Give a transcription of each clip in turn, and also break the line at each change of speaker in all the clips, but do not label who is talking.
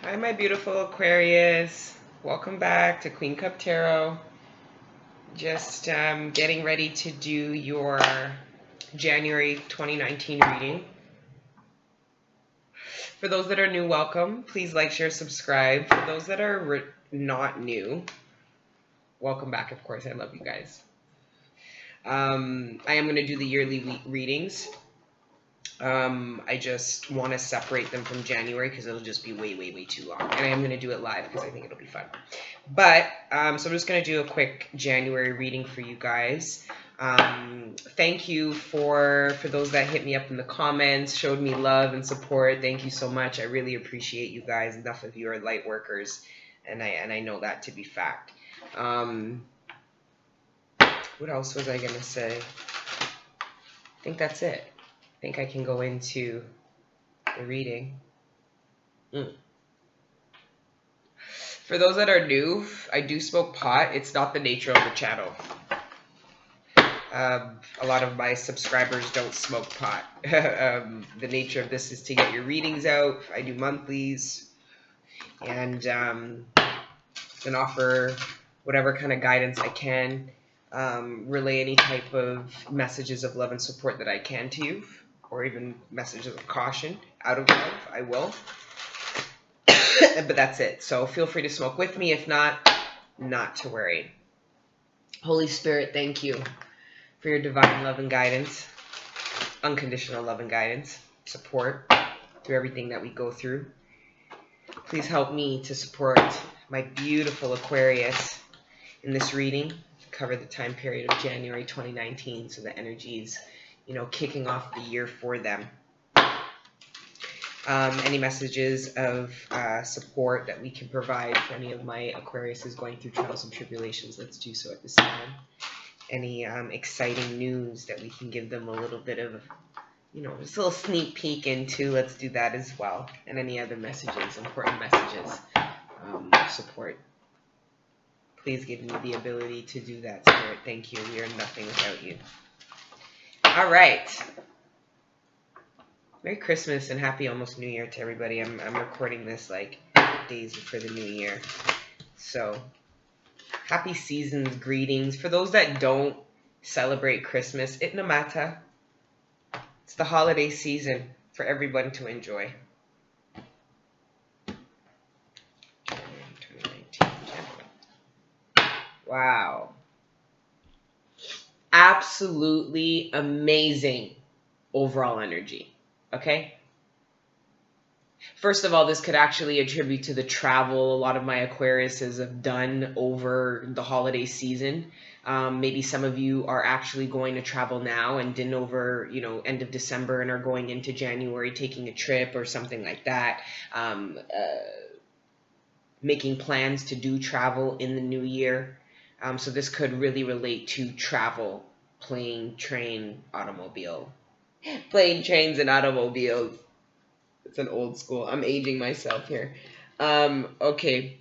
Hi, my beautiful Aquarius. Welcome back to Queen Cup Tarot. Just getting ready to do your January 2019 reading. For those that are new, welcome. Please like, share, subscribe. For those that are not new, welcome back, of course. I love you guys. I am going to do the yearly readings. I just want to separate them from January because it'll just be way too long. And I am going to do it live because I think it'll be fun. But, so I'm just going to do a quick January reading for you guys. Thank you for those that hit me up in the comments, showed me love and support. Thank you so much. I really appreciate you guys. Enough of you are light workers, and I know that to be fact. What else was I going to say? I think that's it. I think I can go into the reading. For those that are new, I do smoke pot. It's not the nature of the channel. A lot of my subscribers don't smoke pot. The nature of this is to get your readings out. I do monthlies and offer whatever kind of guidance I can. Relay any type of messages of love and support that I can to you, or even messages of caution out of love. I will. But that's it. So feel free to smoke with me. If not, not to worry. Holy Spirit, thank you for your divine love and guidance, unconditional love and guidance, support through everything that we go through. Please help me to support my beautiful Aquarius in this reading. Cover the time period of January 2019, so the energies, kicking off the year for them. Any messages of support that we can provide for any of my Aquariuses going through trials and tribulations, let's do so at this time. Any exciting news that we can give them a little bit of, just a little sneak peek into, let's do that as well. And any other messages, important messages, support. Please give me the ability to do that, Spirit. Thank you. We are nothing without you. All right. Merry Christmas and happy almost New Year to everybody. I'm recording this like days before the New Year. So, happy seasons, greetings. For those that don't celebrate Christmas, it no matter. It's the holiday season for everyone to enjoy. Wow. Absolutely amazing overall energy. Okay? First of all, this could actually attribute to the travel a lot of my Aquariuses have done over the holiday season. Maybe some of you are actually going to travel now and didn't over, end of December and are going into January taking a trip or something like that. Making plans to do travel in the new year. So this could really relate to travel, plane, train, automobile. Plane, trains, and automobiles. It's an old school. I'm aging myself here. Okay.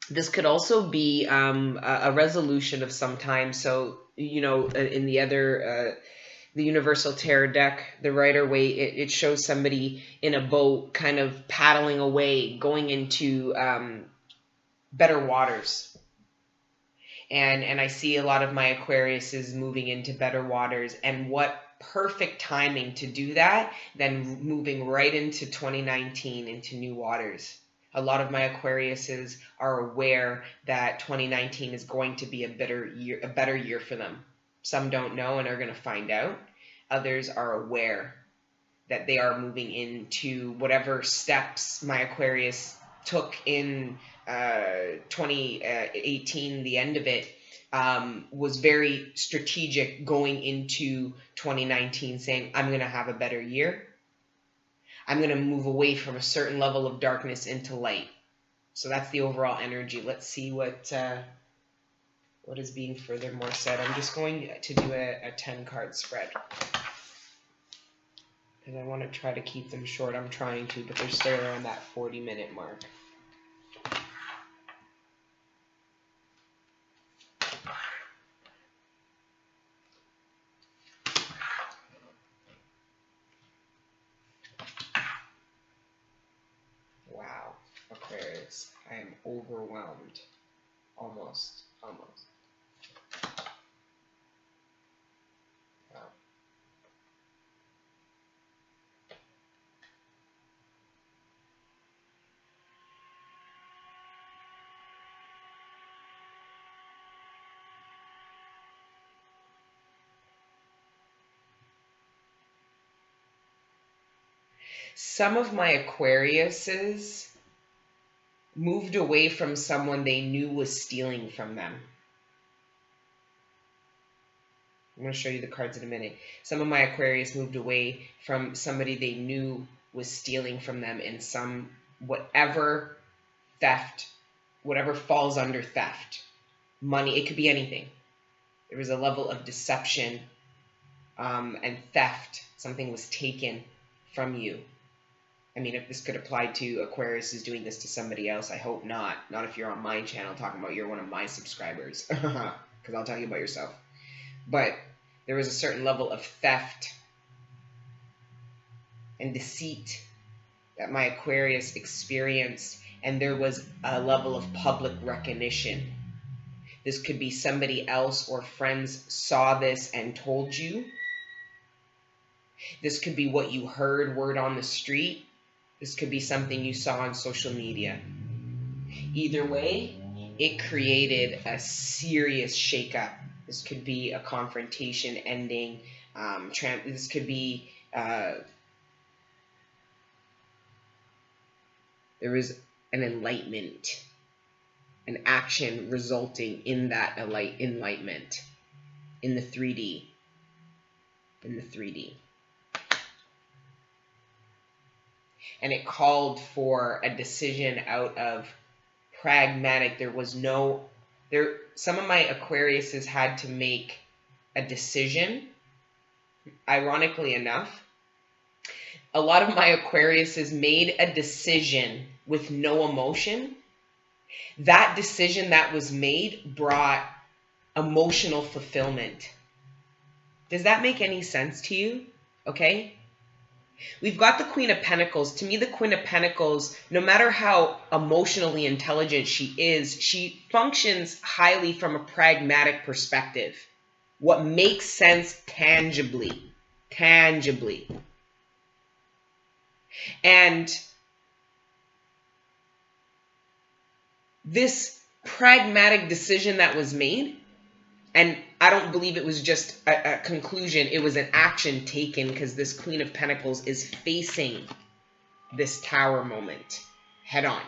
This could also be a resolution of some time. So, in the other, the Universal Tarot deck, the Rider-Waite, it shows somebody in a boat kind of paddling away, going into better waters. And I see a lot of my Aquariuses moving into better waters. And what perfect timing to do that than moving right into 2019 into new waters. A lot of my Aquariuses are aware that 2019 is going to be a better year for them. Some don't know and are going to find out. Others are aware that they are moving into whatever steps my Aquarius took in 2018, the end of it, was very strategic going into 2019, saying, I'm going to have a better year. I'm going to move away from a certain level of darkness into light. So that's the overall energy. Let's see what is being furthermore said. I'm just going to do a 10-card spread. And I want to try to keep them short. I'm trying to, but they're still around that 40-minute mark. Wow. Aquarius. I am overwhelmed. Almost. Wow. Some of my Aquariuses moved away from someone they knew was stealing from them. I'm going to show you the cards in a minute. Some of my Aquarius moved away from somebody they knew was stealing from them in some whatever theft, whatever falls under theft. Money, it could be anything. There was a level of deception and theft. Something was taken from you. I mean, if this could apply to Aquarius is doing this to somebody else, I hope not. Not if you're on my channel talking about you're one of my subscribers. Because I'll tell you about yourself. But there was a certain level of theft and deceit that my Aquarius experienced, and there was a level of public recognition. This could be somebody else or friends saw this and told you. This could be what you heard word on the street. This could be something you saw on social media. Either way, it created a serious shakeup. This could be a confrontation ending. This could be there was an enlightenment, an action resulting in that enlightenment in the 3D. And it called for a decision out of pragmatic. Some of my Aquariuses had to make a decision. Ironically enough, a lot of my Aquariuses made a decision with no emotion. That decision that was made brought emotional fulfillment. Does that make any sense to you? Okay? We've got the Queen of Pentacles. To me, the Queen of Pentacles, no matter how emotionally intelligent she is, she functions highly from a pragmatic perspective. What makes sense tangibly. And this pragmatic decision that was made, and I don't believe it was just a conclusion, it was an action taken, because this Queen of Pentacles is facing this Tower moment head on.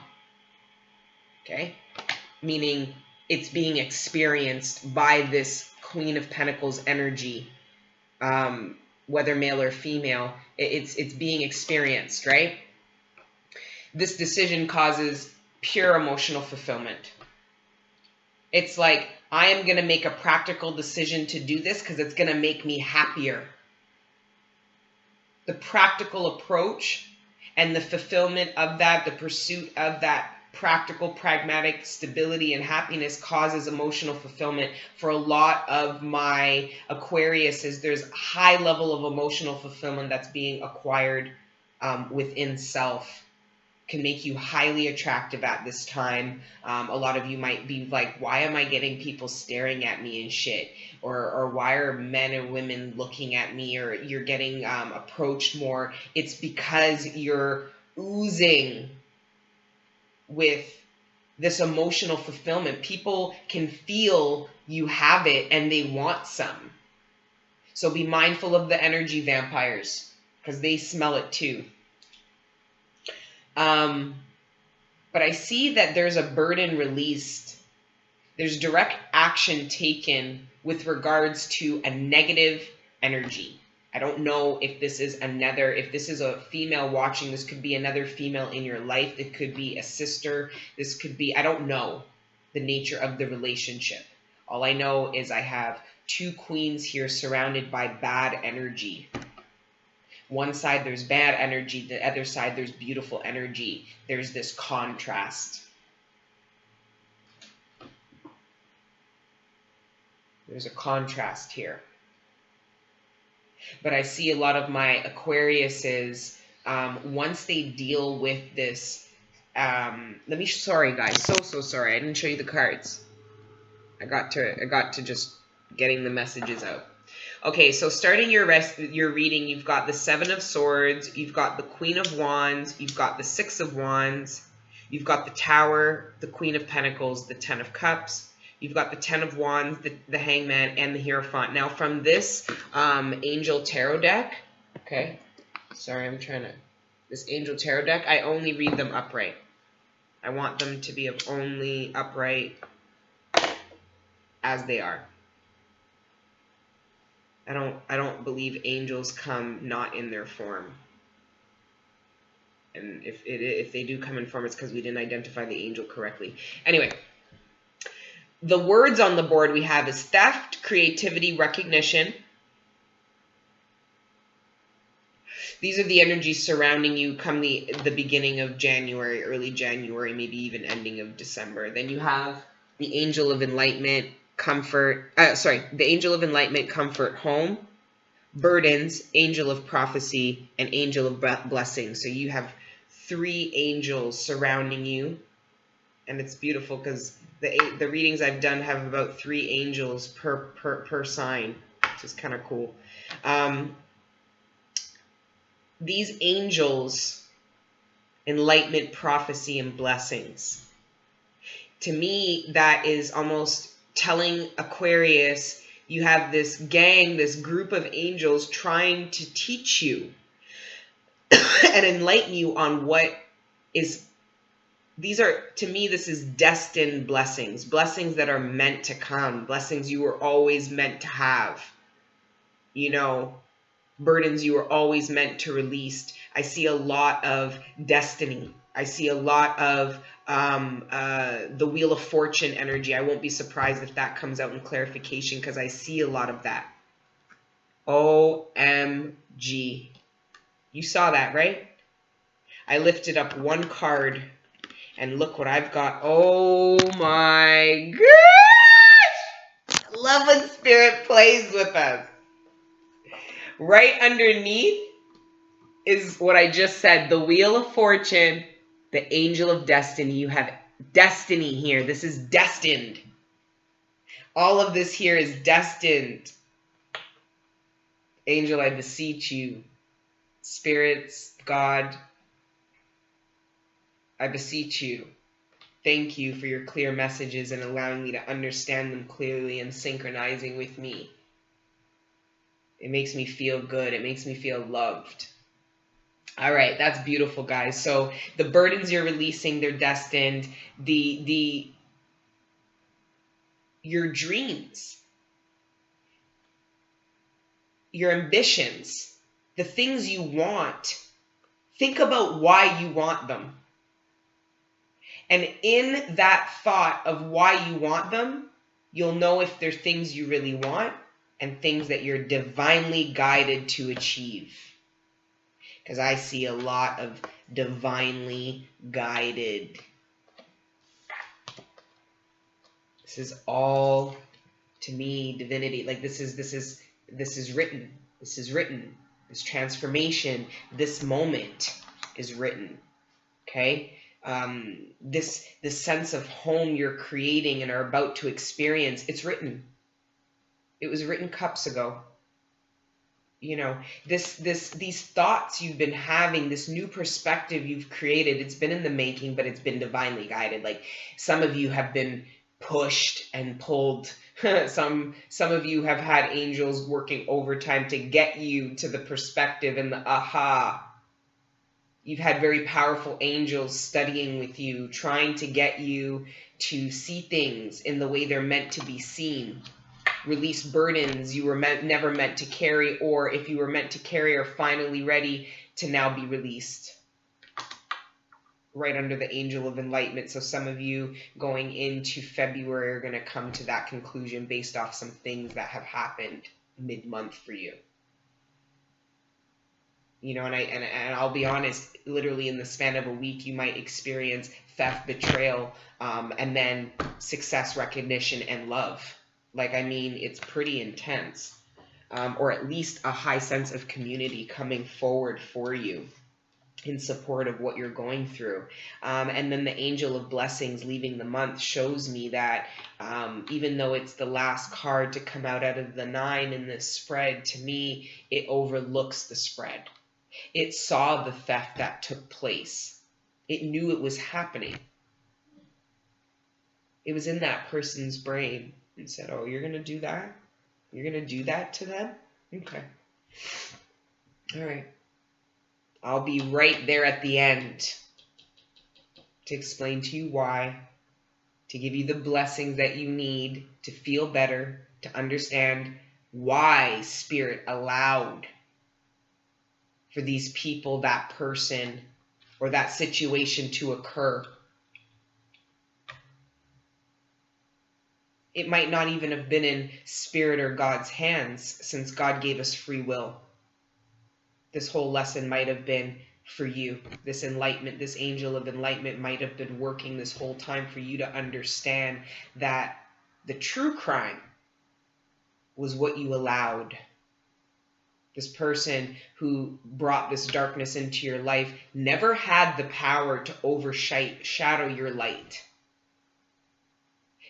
Okay? Meaning it's being experienced by this Queen of Pentacles energy, whether male or female, it's being experienced, right? This decision causes pure emotional fulfillment. It's like, I am going to make a practical decision to do this because it's going to make me happier. The practical approach and the fulfillment of that, the pursuit of that practical, pragmatic stability and happiness causes emotional fulfillment. For a lot of my Aquariuses, there's a high level of emotional fulfillment that's being acquired within self. Can make you highly attractive at this time. A lot of you might be like, why am I getting people staring at me and shit? Or why are men and women looking at me? Or you're getting approached more. It's because you're oozing with this emotional fulfillment. People can feel you have it and they want some. So be mindful of the energy vampires, because they smell it too. But I see that there's a burden released. There's direct action taken with regards to a negative energy. I don't know if this is if this is a female watching, this could be another female in your life. It could be a sister. This could be, I don't know the nature of the relationship. All I know is I have two queens here surrounded by bad energy. One side there's bad energy, the other side there's beautiful energy. There's this contrast. There's a contrast here. But I see a lot of my Aquariuses, once they deal with this sorry guys, so sorry, I didn't show you the cards. I got to just getting the messages out. Okay, so starting your reading, you've got the Seven of Swords, you've got the Queen of Wands, you've got the Six of Wands, you've got the Tower, the Queen of Pentacles, the Ten of Cups, you've got the Ten of Wands, the Hangman, and the Hierophant. Now from this Angel Tarot deck, okay, sorry, this Angel Tarot deck, I only read them upright. I want them to be only upright as they are. I don't believe angels come not in their form. And if they do come in form, it's because we didn't identify the angel correctly. Anyway, the words on the board we have is theft, creativity, recognition. These are the energies surrounding you come the beginning of January, early January, maybe even ending of December. Then you have the Angel of Enlightenment, comfort, the Angel of Enlightenment, comfort, home, burdens, Angel of Prophecy, and Angel of Blessing. So you have 3 angels surrounding you, and it's beautiful because the readings I've done have about 3 angels per sign, which is kind of cool. These angels, enlightenment, prophecy, and blessings. To me, that is almost telling Aquarius, you have this gang, this group of angels trying to teach you and enlighten you on what is, to me, this is destined blessings, blessings that are meant to come, blessings you were always meant to have, burdens you were always meant to release. I see a lot of destiny. I see a lot of the Wheel of Fortune energy. I won't be surprised if that comes out in clarification because I see a lot of that. OMG. You saw that, right? I lifted up one card and look what I've got. Oh my gosh! I love when Spirit plays with us. Right underneath is what I just said, the Wheel of Fortune, the Angel of Destiny. You have destiny here. This is destined. All of this here is destined. Angel, I beseech you. Spirits, God, I beseech you. Thank you for your clear messages and allowing me to understand them clearly and synchronizing with me. It makes me feel good. It makes me feel loved. All right, that's beautiful, guys. So the burdens you're releasing, they're destined. Your dreams, your ambitions, the things you want, think about why you want them. And in that thought of why you want them, you'll know if they're things you really want and things that you're divinely guided to achieve. Because I see a lot of divinely guided. This is all, to me, divinity. Like this is written. This is written. This transformation, this moment is written. Okay? This sense of home you're creating and are about to experience, it's written. It was written cups ago. These thoughts you've been having, this new perspective you've created, it's been in the making, but it's been divinely guided. Like some of you have been pushed and pulled. Some of you have had angels working overtime to get you to the perspective and the aha. You've had very powerful angels studying with you, trying to get you to see things in the way they're meant to be seen. Release burdens you were never meant to carry, or if you were meant to carry, are finally ready to now be released. Right under the Angel of Enlightenment. So some of you going into February are going to come to that conclusion based off some things that have happened mid-month for you. And I'll be honest, literally in the span of a week, you might experience theft, betrayal, and then success, recognition, and love. It's pretty intense, or at least a high sense of community coming forward for you. in support of what you're going through. And then the angel of blessings leaving the month shows me that even though it's the last card to come out of the 9 in this spread, to me, it overlooks the spread. It saw the theft that took place. It knew it was happening. It was in that person's brain and said, oh, you're going to do that? You're going to do that to them? Okay. All right. I'll be right there at the end to explain to you why, to give you the blessings that you need to feel better, to understand why Spirit allowed for these people, that person, or that situation to occur. It might not even have been in Spirit or God's hands, since God gave us free will. This whole lesson might have been for you. This enlightenment, this angel of enlightenment might have been working this whole time for you to understand that the true crime was what you allowed. This person who brought this darkness into your life never had the power to overshadow your light.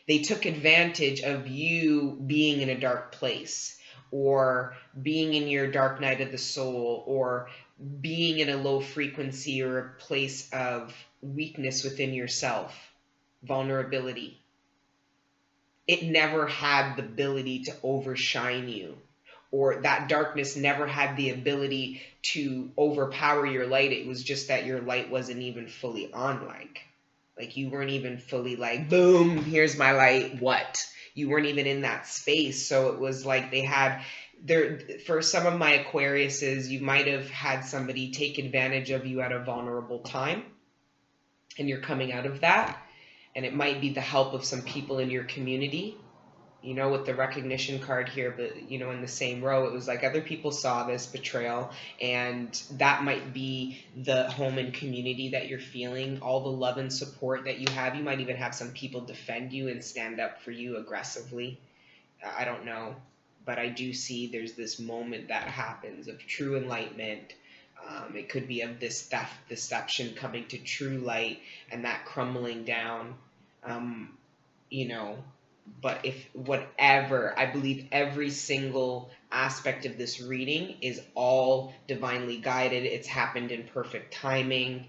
They took advantage of you being in a dark place, or being in your dark night of the soul, or being in a low frequency or a place of weakness within yourself, vulnerability. It never had the ability to overshine you, or that darkness never had the ability to overpower your light. It was just that your light wasn't even fully on, like you weren't even fully like, boom, here's my light, what? You weren't even in that space. So it was like they had, for some of my Aquariuses, you might have had somebody take advantage of you at a vulnerable time, and you're coming out of that. And it might be the help of some people in your community, you know, with the recognition card here, but, you know, in the same row, it was like other people saw this betrayal, and that might be the home and community that you're feeling, all the love and support that you have. You might even have some people defend you and stand up for you aggressively. I don't know, but I do see there's this moment that happens of true enlightenment. It could be of this theft, deception coming to true light, and that crumbling down, you know. But if whatever, I believe every single aspect of this reading is all divinely guided. It's happened in perfect timing.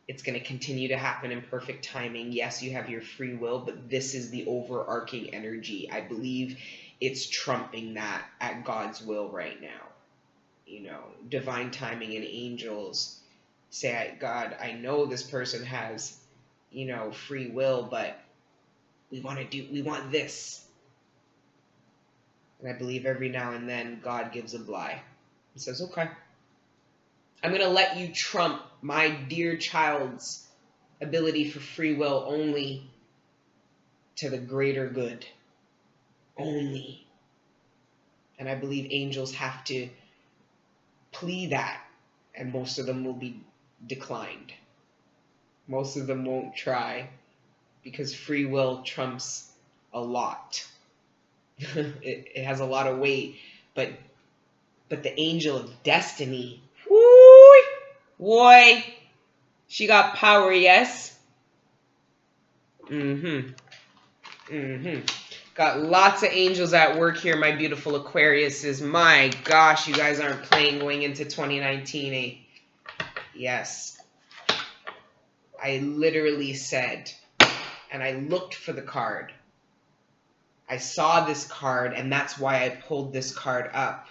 It's going to continue to happen in perfect timing. Yes, you have your free will, but this is the overarching energy. I believe it's trumping that at God's will right now. You know, divine timing and angels say, God, I know this person has, you know, free will, but we want this. And I believe every now and then God gives a lie. He says, okay, I'm going to let you trump my dear child's ability for free will only to the greater good. Only. And I believe angels have to plea that, and most of them will be declined. Most of them won't try, because free will trumps a lot. it has a lot of weight, but the angel of destiny, whoo, boy, she got power, yes. Got lots of angels at work here, my beautiful Aquariuses. My gosh, you guys aren't playing going into 2019, eh? Yes. I literally said, and I looked for the card. I saw this card, and that's why I pulled this card up.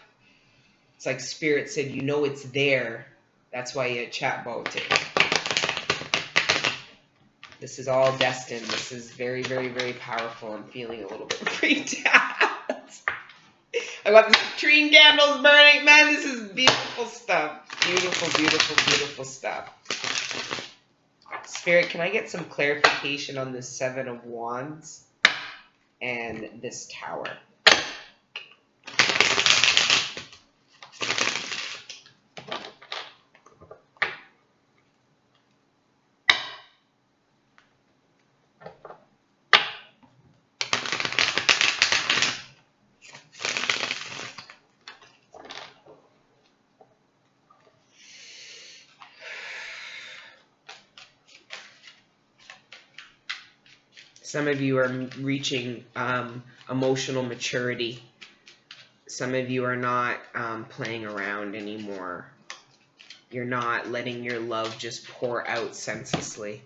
It's like Spirit said, you know it's there. That's why you chat about it. This is all destined. This is very, very, very powerful. I'm feeling a little bit freaked out. I got the citrine candles burning. Man, this is beautiful stuff. Beautiful, beautiful, beautiful stuff. Spirit, can I get some clarification on this 7 of Wands and this Tower? Some of you are reaching emotional maturity. Some of you are not playing around anymore. You're not letting your love just pour out senselessly.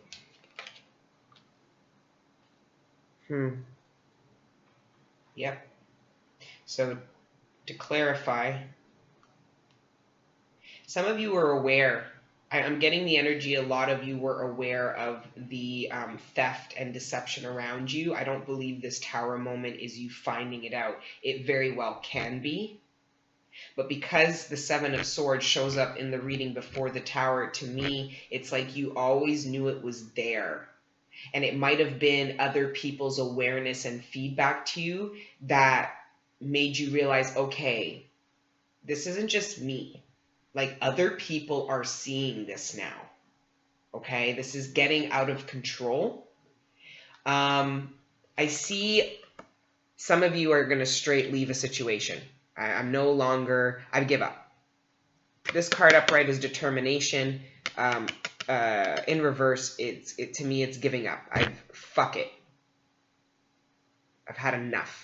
Yep. So to clarify, some of you are aware. I'm getting the energy, a lot of you were aware of the theft and deception around you. I don't believe this Tower moment is you finding it out. It very well can be. But because the Seven of Swords shows up in the reading before the Tower, to me, it's like you always knew it was there. And it might have been other people's awareness and feedback to you that made you realize, okay, this isn't just me. Like, other people are seeing this now. Okay, this is getting out of control. I see some of you are going to straight leave a situation. I'm no longer, I give up. This card upright is determination. In reverse, to me, it's giving up. Fuck it. I've had enough.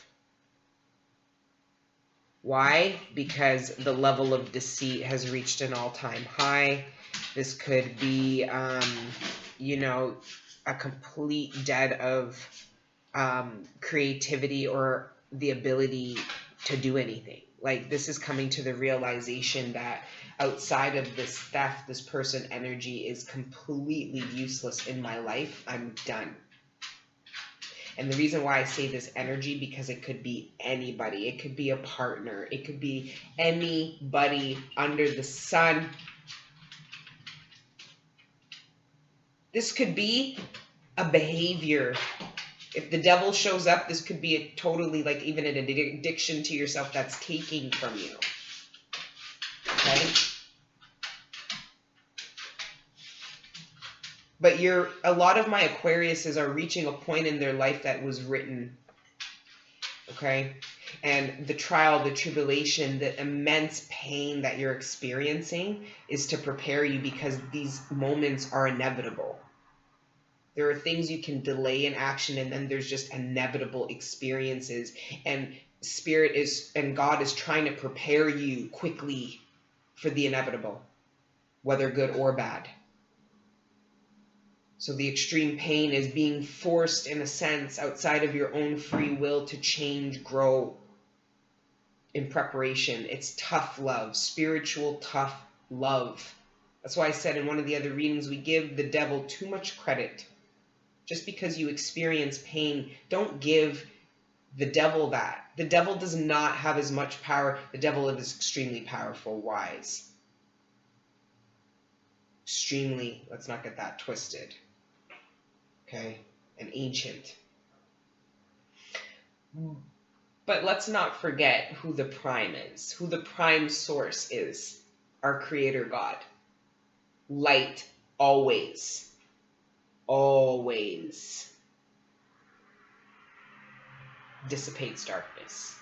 Why? Because the level of deceit has reached an all-time high. This could be, you know, a complete dead of creativity or the ability to do anything. Like, this is coming to the realization that outside of this theft, this person energy is completely useless in my life. I'm done. And the reason why I say this energy, because it could be anybody. It could be a partner. It could be anybody under the sun. This could be a behavior. If the devil shows up, this could be a totally, like, even an addiction to yourself that's taking from you. Okay? But a lot of my Aquariuses are reaching a point in their life that was written. Okay? And the trial, the tribulation, the immense pain that you're experiencing is to prepare you, because these moments are inevitable. There are things you can delay in action, and then there's just inevitable experiences. And Spirit and God is trying to prepare you quickly for the inevitable, whether good or bad. So the extreme pain is being forced, in a sense, outside of your own free will to change, grow in preparation. It's tough love, spiritual tough love. That's why I said in one of the other readings, we give the devil too much credit. Just because you experience pain, don't give the devil that. The devil does not have as much power. The devil is extremely powerful, wise. Extremely, let's not get that twisted. Okay, an ancient. But let's not forget who the prime is, who the prime source is. Our Creator God. Light always. Always dissipates darkness.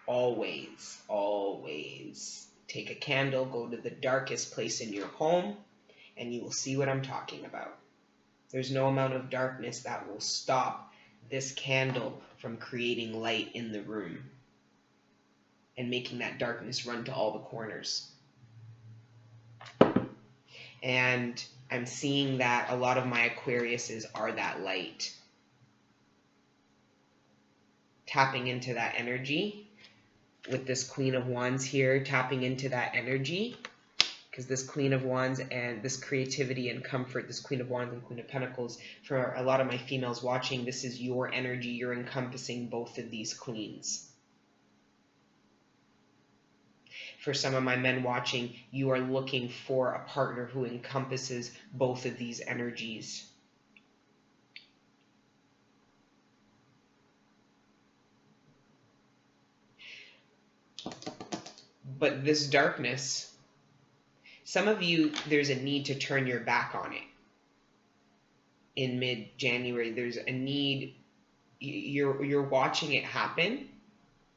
Always, always. Take a candle, go to the darkest place in your home, and you will see what I'm talking about. There's no amount of darkness that will stop this candle from creating light in the room and making that darkness run to all the corners. And I'm seeing that a lot of my Aquariuses are that light. Tapping into that energy with this Queen of Wands here, tapping into that energy, because this Queen of Wands and this creativity and comfort, this Queen of Wands and Queen of Pentacles, for a lot of my females watching, this is your energy. You're encompassing both of these queens. For some of my men watching, you are looking for a partner who encompasses both of these energies. But this darkness, some of you, there's a need to turn your back on it. In mid-January, there's a need, you're watching it happen,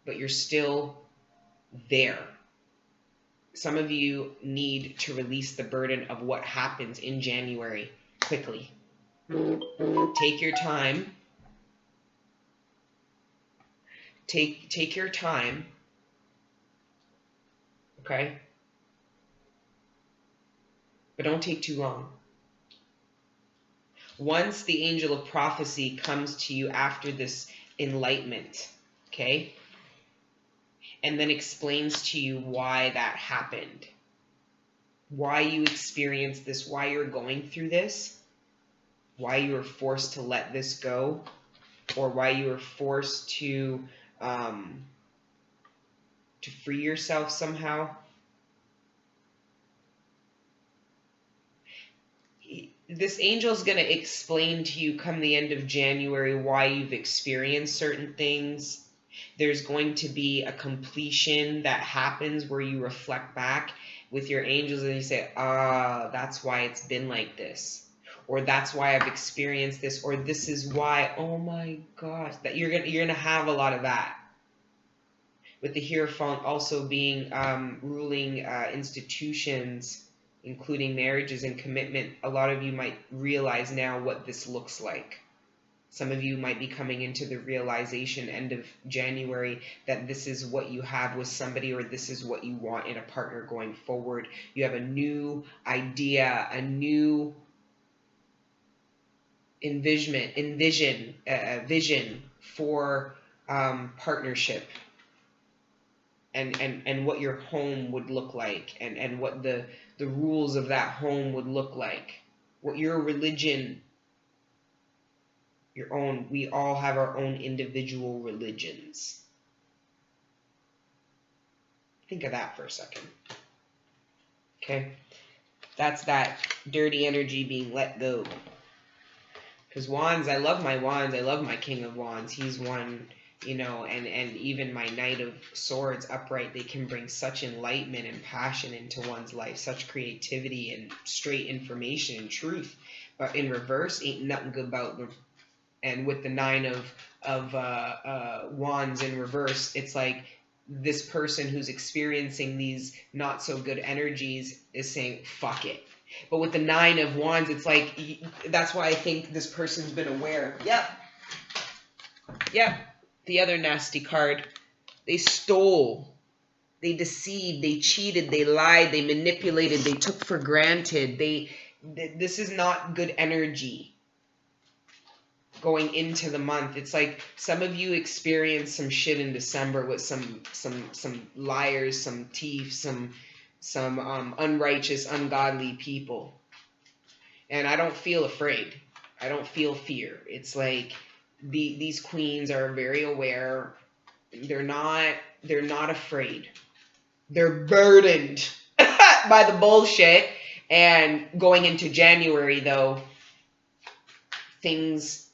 but you're still there. Some of you need to release the burden of what happens in January quickly. Take your time. Take your time, okay? But don't take too long. Once the angel of prophecy comes to you after this enlightenment, okay, and then explains to you why that happened, why you experienced this, why you're going through this, why you were forced to let this go, or why you were forced to free yourself somehow. This angel is going to explain to you come the end of January why you've experienced certain things. There's going to be a completion that happens where you reflect back with your angels and you say, that's why it's been like this. Or that's why I've experienced this. Or this is why, oh my gosh, that you're gonna have a lot of that. With the Hierophant also being ruling institutions, including marriages and commitment, a lot of you might realize now what this looks like. Some of you might be coming into the realization end of January that this is what you have with somebody, or this is what you want in a partner going forward. You have a new idea, a new vision for partnership. And what your home would look like, and what the rules of that home would look like, what your religion, your own, we all have our own individual religions. Think of that for a second. Okay? That's that dirty energy being let go. Because wands, I love my wands. I love my King of Wands. He's one, you know, and even my Knight of Swords upright, they can bring such enlightenment and passion into one's life, such creativity and straight information and truth. But in reverse, ain't nothing good about them. And with the Nine of Wands in reverse, it's like this person who's experiencing these not so good energies is saying, fuck it. But with the Nine of Wands, it's like, that's why I think this person's been aware. Yep. The other nasty card. They stole. They deceived. They cheated. They lied. They manipulated. They took for granted. This is not good energy going into the month. It's like some of you experienced some shit in December with some liars, some thieves, some unrighteous, ungodly people. And I don't feel afraid. I don't feel fear. It's like these queens are very aware. They're not afraid. They're burdened by the bullshit. And going into January, though, things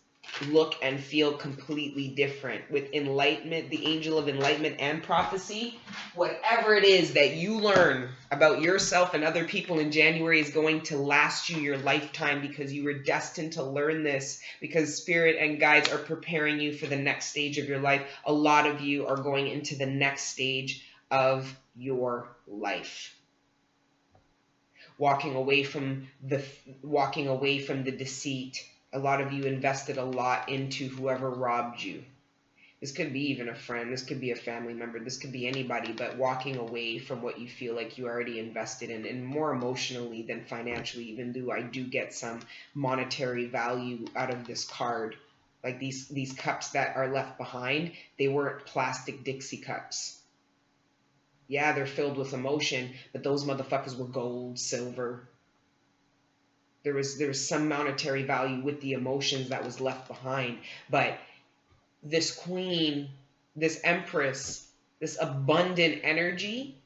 look and feel completely different. With enlightenment, the angel of enlightenment and prophecy, whatever it is that you learn about yourself and other people in January is going to last you your lifetime, because you were destined to learn this, because spirit and guides are preparing you for the next stage of your life. A lot of you are going into the next stage of your life. Walking away from the deceit. A lot of you invested a lot into whoever robbed you. This could be even a friend. This could be a family member. This could be anybody, but walking away from what you feel like you already invested in, and more emotionally than financially, even though I do get some monetary value out of this card. Like these cups that are left behind, they weren't plastic Dixie cups. Yeah, they're filled with emotion, but those motherfuckers were gold, silver. There was some monetary value with the emotions that was left behind. But this queen, this empress, this abundant energy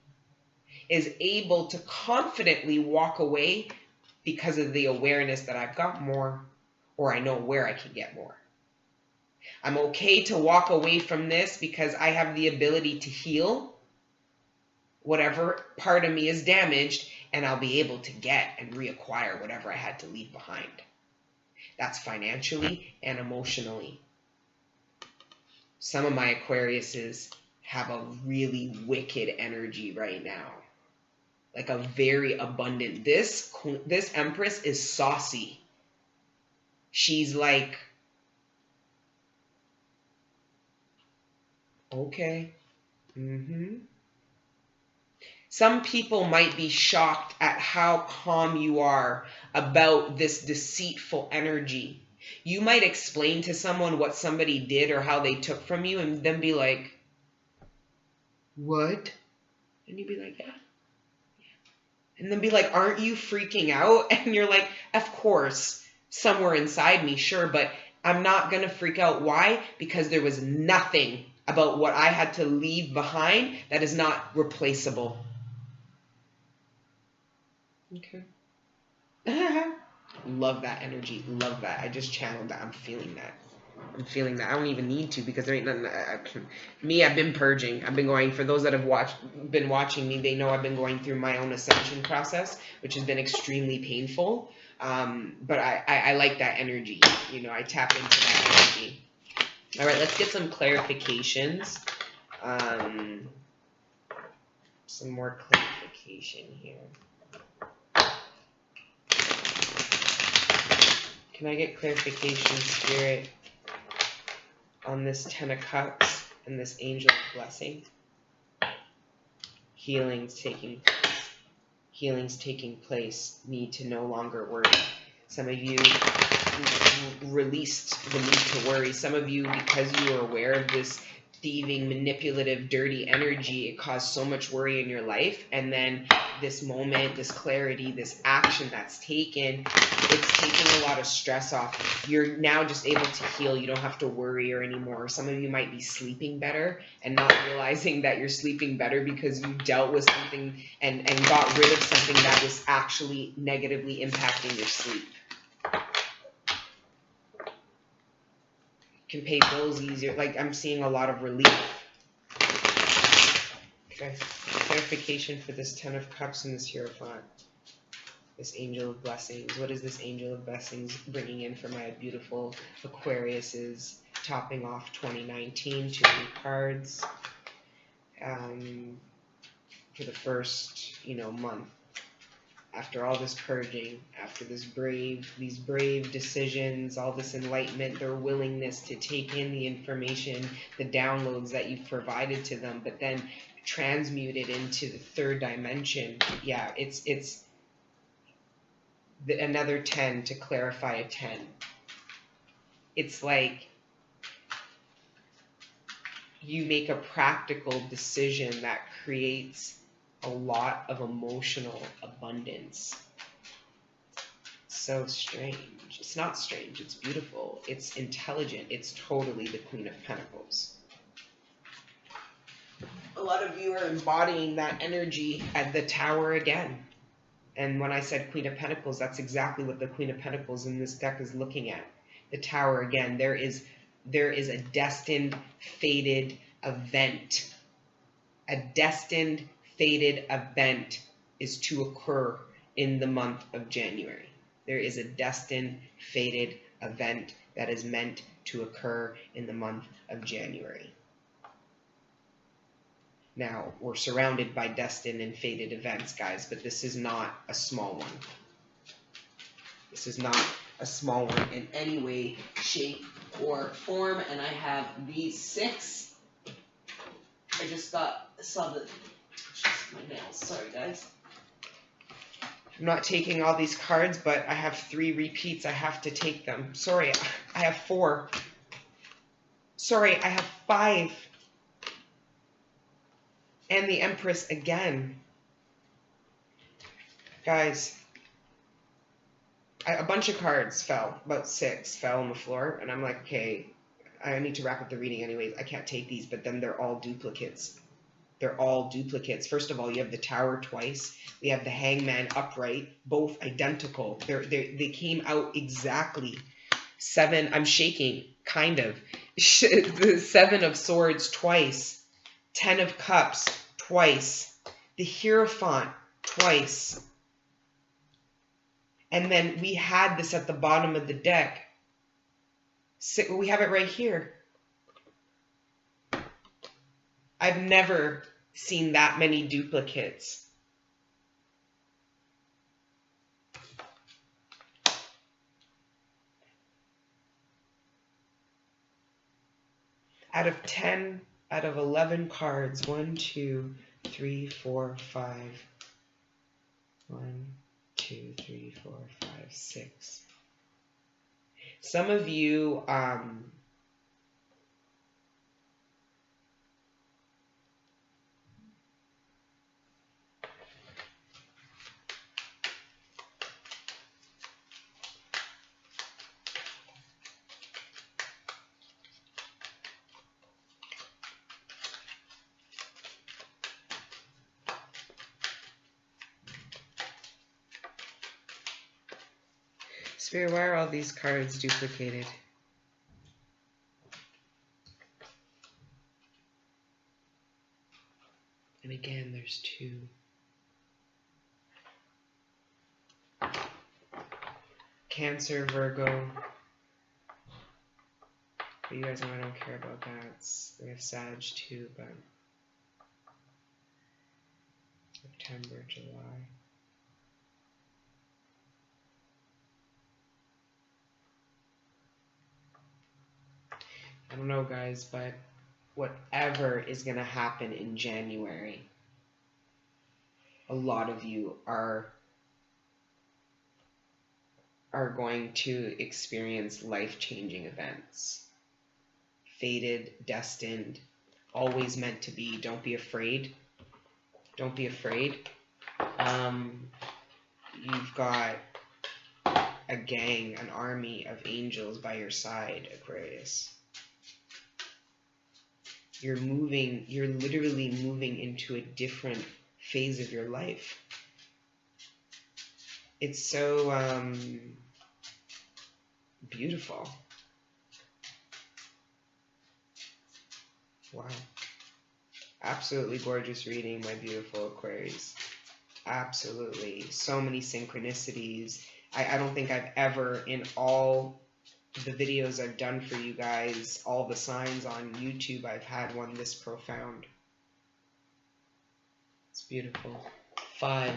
is able to confidently walk away because of the awareness that I've got more, or I know where I can get more. I'm okay to walk away from this because I have the ability to heal whatever part of me is damaged, and I'll be able to get and reacquire whatever I had to leave behind. That's financially and emotionally. Some of my Aquariuses have a really wicked energy right now. Like a very abundant. This Empress is saucy. She's like Okay. Some people might be shocked at how calm you are about this deceitful energy. You might explain to someone what somebody did or how they took from you and then be like, what? And you'd be like, yeah. And then be like, aren't you freaking out? And you're like, of course, somewhere inside me, sure, but I'm not going to freak out. Why? Because there was nothing about what I had to leave behind that is not replaceable. Okay. Love that energy. Love that. I just channeled that. I'm feeling that. I'm feeling that. I don't even need to because there ain't nothing. I've been purging. I've been going. For those that have been watching me, they know I've been going through my own ascension process, which has been extremely painful. But I like that energy. You know, I tap into that energy. All right, let's get some clarifications. Some more clarification here. Can I get clarification, Spirit, on this Ten of Cups and this Angel of Blessing? Healing's taking place. Need to no longer worry. Some of you released the need to worry. Some of you, because you are aware of this thieving, manipulative, dirty energy, it caused so much worry in your life. And then this moment, this clarity, this action that's taken, it's taking a lot of stress off. You're now just able to heal. You don't have to worry or anymore. Some of you might be sleeping better and not realizing that you're sleeping better because you dealt with something and got rid of something that was actually negatively impacting your sleep. Can pay bills easier. Like, I'm seeing a lot of relief. Okay. Clarification for this Ten of Cups and this Hierophant. This Angel of Blessings. What is this Angel of Blessings bringing in for my beautiful Aquariuses? Topping off 2019, 2 new cards. For the first, month. After all this purging, after these brave decisions, all this enlightenment, their willingness to take in the information, the downloads that you've provided to them, but then transmute it into the third dimension. Yeah, it's another 10 to clarify a 10. It's like you make a practical decision that creates a lot of emotional abundance. So strange. It's not strange. It's beautiful. It's intelligent. It's totally the Queen of Pentacles. A lot of you are embodying that energy at the Tower again. And when I said Queen of Pentacles, that's exactly what the Queen of Pentacles in this deck is looking at. The Tower again. There is a destined, fated event. A destined, fated event is to occur in the month of January. There is a destined, fated event that is meant to occur in the month of January. Now, we're surrounded by destined and fated events, guys, but this is not a small one. This is not a small one in any way, shape, or form. And I have these 6. I just saw the my nails. Sorry, guys. I'm not taking all these cards, but I have 3 repeats. I have to take them. Sorry, I have 4. Sorry, I have 5. And the Empress again. Guys, a bunch of cards fell. About 6 fell on the floor. And I'm like, okay, I need to wrap up the reading anyways. I can't take these, but then they're all duplicates. They're all duplicates. First of all, you have the Tower twice. We have the Hangman upright, both identical. They came out exactly. 7, I'm shaking, kind of. The 7 of Swords twice. 10 of Cups twice. The Hierophant twice. And then we had this at the bottom of the deck. We have it right here. I've never seen that many duplicates. Out of 10 out of 11 cards, 1, 2, 3, 4, 5. 1, 2, 3, 4, 5, 6. Some of you, Spirit, why are all these cards duplicated? And again, there's 2. Cancer, Virgo. But you guys know I don't care about that. We have Sag too, but September, July. I don't know, guys, but whatever is going to happen in January, a lot of you are going to experience life-changing events. Fated, destined, always meant to be. Don't be afraid. Don't be afraid. You've got a gang, an army of angels by your side, Aquarius. You're literally moving into a different phase of your life. It's so beautiful. Wow. Absolutely gorgeous reading, my beautiful Aquarius. Absolutely. So many synchronicities. I don't think I've ever, in all the videos I've done for you guys, all the signs on YouTube, I've had one this profound. It's beautiful. 5.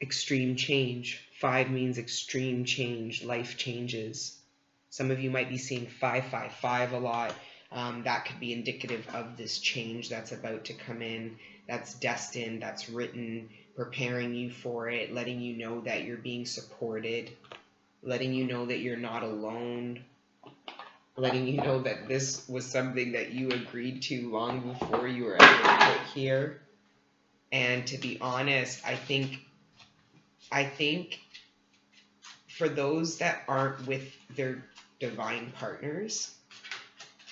Extreme change. 5 means extreme change. Life changes. Some of you might be seeing 555 a lot. That could be indicative of this change that's about to come in. That's destined. That's written. Preparing you for it. Letting you know that you're being supported. Letting you know that you're not alone. Letting you know that this was something that you agreed to long before you were ever put here. And to be honest, I think for those that aren't with their divine partners,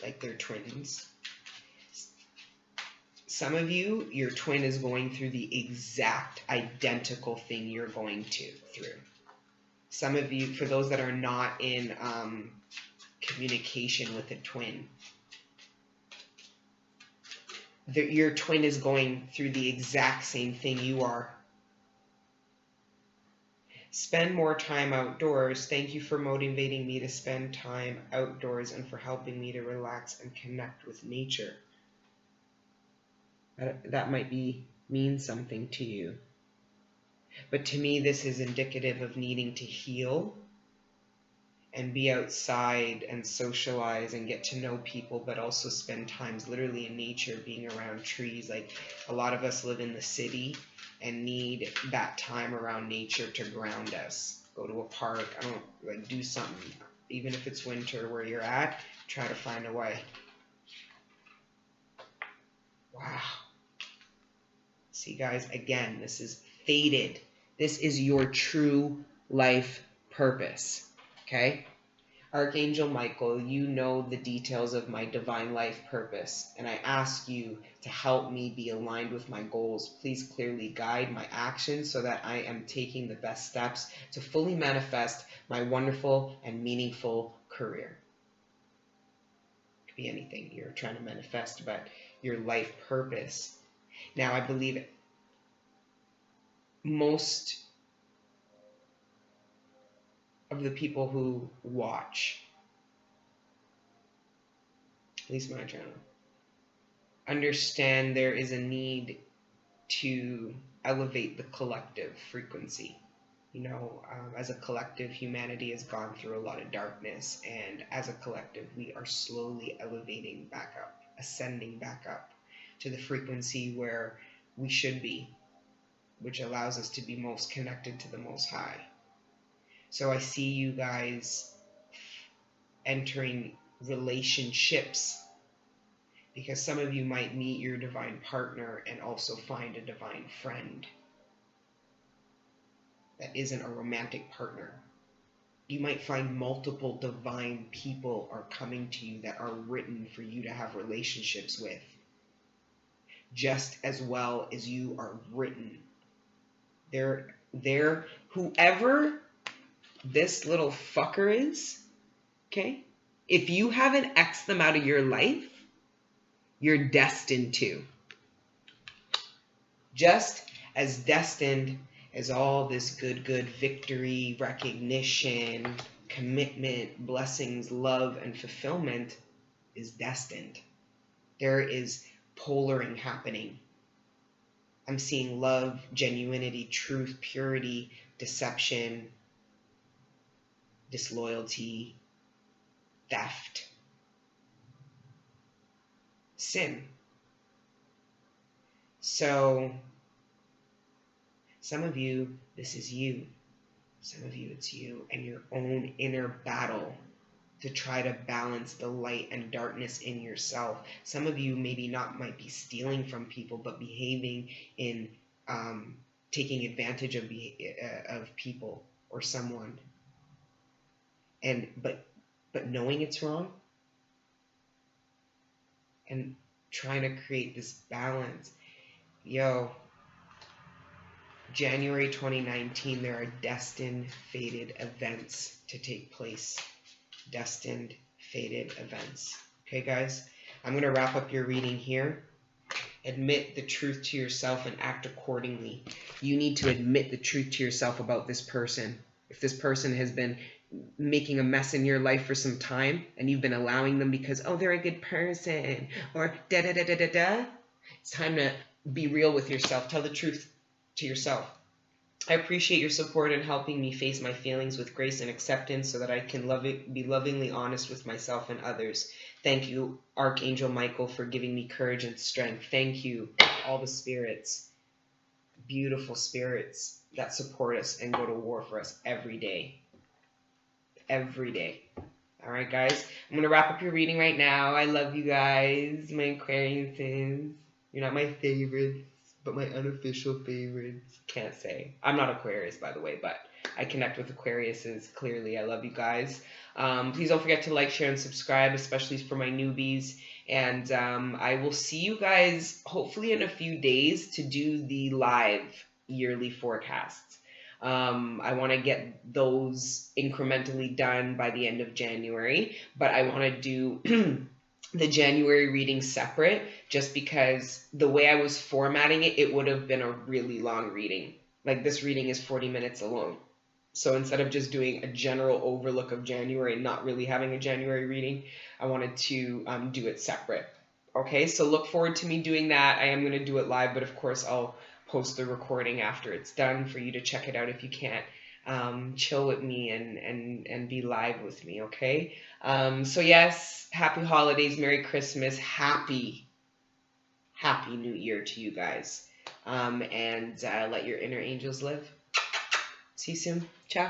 like their twins, some of you, your twin is going through the exact identical thing you're going through. Some of you, for those that are not in communication with a twin, your twin is going through the exact same thing you are. Spend more time outdoors. Thank you for motivating me to spend time outdoors and for helping me to relax and connect with nature. That might mean something to you. But to me, this is indicative of needing to heal and be outside and socialize and get to know people, but also spend times literally in nature, being around trees. Like, a lot of us live in the city and need that time around nature to ground us. Go to a park, do something. Even if it's winter where you're at, try to find a way. Wow. See, guys, again, this is fated. This is your true life purpose. Okay? Archangel Michael, you know the details of my divine life purpose, and I ask you to help me be aligned with my goals. Please clearly guide my actions so that I am taking the best steps to fully manifest my wonderful and meaningful career. It could be anything you're trying to manifest, but your life purpose. Now, I believe most of the people who watch, at least my channel, understand there is a need to elevate the collective frequency. As a collective, humanity has gone through a lot of darkness, and as a collective, we are slowly elevating back up ascending back up to the frequency where we should be, which allows us to be most connected to the Most High. So I see you guys entering relationships, because some of you might meet your divine partner and also find a divine friend that isn't a romantic partner. You might find multiple divine people are coming to you that are written for you to have relationships with, just as well as you are written. They're whoever this little fucker is, okay? If you haven't X'd them out of your life, you're destined to. Just as destined as all this good victory, recognition, commitment, blessings, love, and fulfillment is destined. There is polaring happening. I'm seeing love, genuinity, truth, purity, deception, disloyalty, theft, sin. So some of you, this is you. Some of you, it's you and your own inner battle to try to balance the light and darkness in yourself. Some of you maybe might be stealing from people, but behaving in taking advantage of people or someone, and but knowing it's wrong and trying to create this balance. Yo, January 2019, there are destined, fated events to take place. Destined, fated events. Okay, guys? I'm going to wrap up your reading here. Admit the truth to yourself and act accordingly. You need to admit the truth to yourself about this person. If this person has been making a mess in your life for some time and you've been allowing them because, oh, they're a good person, or da-da-da-da-da-da, it's time to be real with yourself. Tell the truth to yourself. I appreciate your support in helping me face my feelings with grace and acceptance so that I can be lovingly honest with myself and others. Thank you, Archangel Michael, for giving me courage and strength. Thank you, all the spirits, beautiful spirits that support us and go to war for us every day. Every day. All right, guys. I'm going to wrap up your reading right now. I love you guys, my Aquariuses. You're not my favorites, but my unofficial favorites. Can't say. I'm not Aquarius, by the way, but I connect with Aquariuses clearly. I love you guys. Please don't forget to like, share, and subscribe, especially for my newbies. And I will see you guys hopefully in a few days to do the live yearly forecasts. I want to get those incrementally done by the end of January, but I want to do the January reading separate, just because the way I was formatting it, it would have been a really long reading. Like, this reading is 40 minutes alone. So instead of just doing a general overlook of January and not really having a January reading, I wanted to do it separate. Okay, so look forward to me doing that. I am going to do it live, but of course I'll post the recording after it's done for you to check it out if you can't chill with me and be live with me, okay? So yes, happy holidays, Merry Christmas, happy New Year to you guys. And let your inner angels live. See you soon. Ciao.